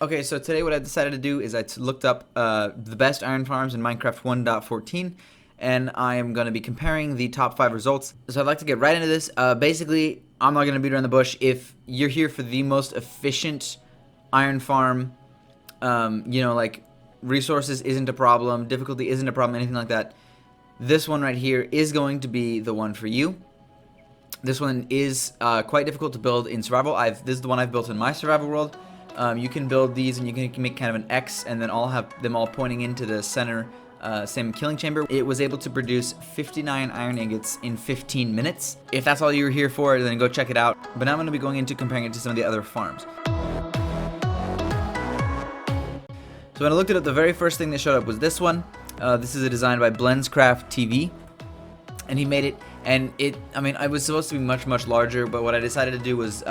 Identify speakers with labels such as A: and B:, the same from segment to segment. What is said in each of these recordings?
A: Okay, so today what I decided to do is I looked up the best iron farms in Minecraft 1.14, and I am going to be comparing the top 5 results. So I'd like to get right into this. Basically, I'm not going to beat around the bush. If you're here for the most efficient iron farm, like resources isn't a problem, difficulty isn't a problem, anything like that, this one right here is going to be the one for you. This one is quite difficult to build in survival. This is the one I've built in my survival world. You can build these and you can make kind of an X and then have them all pointing into the center same killing chamber. It was able to produce 59 iron ingots in 15 minutes. If that's all you were here for, then go check it out. But now I'm going to be going into comparing it to some of the other farms. So when I looked at it, the very first thing that showed up was this one. This is a design by Blenscraft TV, and he made it. And it was supposed to be much, much larger, but what I decided to do was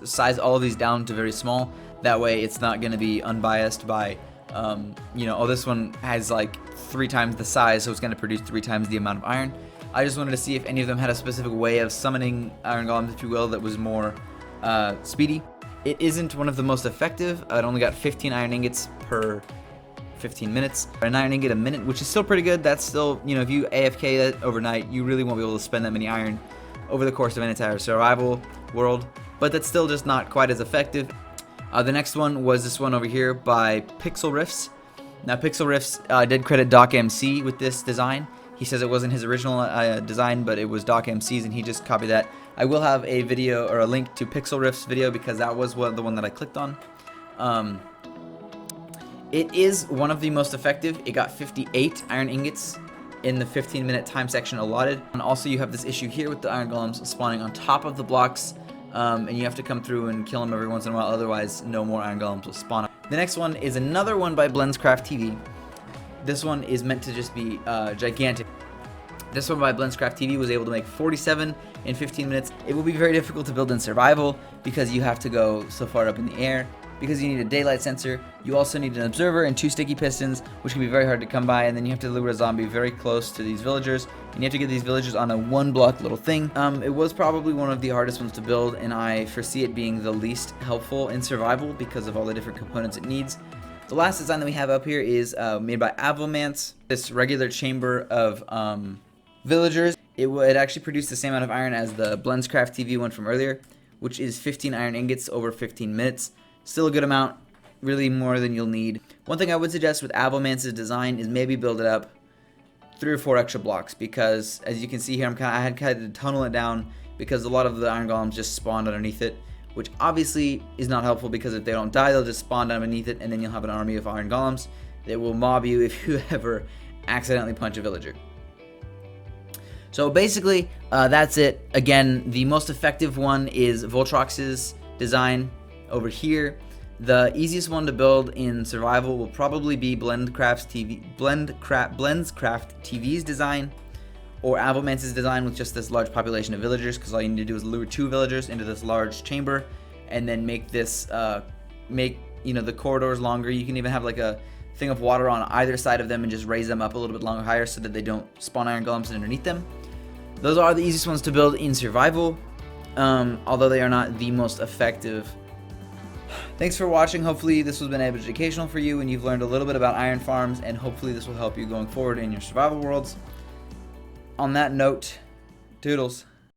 A: size all of these down to very small. That way it's not going to be unbiased by, this one has like 3 times the size, so it's going to produce 3 times the amount of iron. I just wanted to see if any of them had a specific way of summoning iron golems, if you will, that was more speedy. It isn't one of the most effective. It only got 15 iron ingots per 15 minutes. An iron ingot a minute, which is still pretty good. That's still, if you AFK that overnight, you really won't be able to spend that many iron over the course of an entire survival world. But that's still just not quite as effective. The next one was this one over here by Pixel Riffs. Now Pixel Riffs did credit DocMC with this design. He says it wasn't his original design, but it was DocMC's, and he just copied that. I will have a video or a link to Pixel Riffs video because that was the one that I clicked on. It is one of the most effective. It got 58 iron ingots in the 15-minute time section allotted. And also you have this issue here with the iron golems spawning on top of the blocks, and you have to come through and kill them every once in a while, otherwise no more iron golems will spawn. The next one is another one by Blenscraft TV. This one is meant to just be gigantic. This one by Blenscraft TV was able to make 47 in 15 minutes. It will be very difficult to build in survival because you have to go so far up in the air. Because you need a daylight sensor, you also need an observer and 2 sticky pistons, which can be very hard to come by, and then you have to lure a zombie very close to these villagers, and you have to get these villagers on a 1-block little thing. It was probably one of the hardest ones to build, and I foresee it being the least helpful in survival because of all the different components it needs. The last design that we have up here is made by Avomance, this regular chamber of villagers. It actually produced the same amount of iron as the Blenscraft TV one from earlier, which is 15 iron ingots over 15 minutes. Still a good amount, really more than you'll need. One thing I would suggest with Avomance's design is maybe build it up 3 or 4 extra blocks, because as you can see here, I had kind of to tunnel it down because a lot of the iron golems just spawned underneath it, which obviously is not helpful because if they don't die, they'll just spawn down beneath it, and then you'll have an army of iron golems that will mob you if you ever accidentally punch a villager. So basically, that's it. Again, the most effective one is Voltrox's design. Over here, the easiest one to build in survival will probably be Blenscraft TV's design, or Avomance's design with just this large population of villagers, because all you need to do is lure 2 villagers into this large chamber, and then make this the corridors longer. You can even have like a thing of water on either side of them and just raise them up a little bit longer higher so that they don't spawn iron golems underneath them. Those are the easiest ones to build in survival, although they are not the most effective. Thanks for watching. Hopefully this has been educational for you and you've learned a little bit about iron farms, and hopefully this will help you going forward in your survival worlds. On that note, toodles.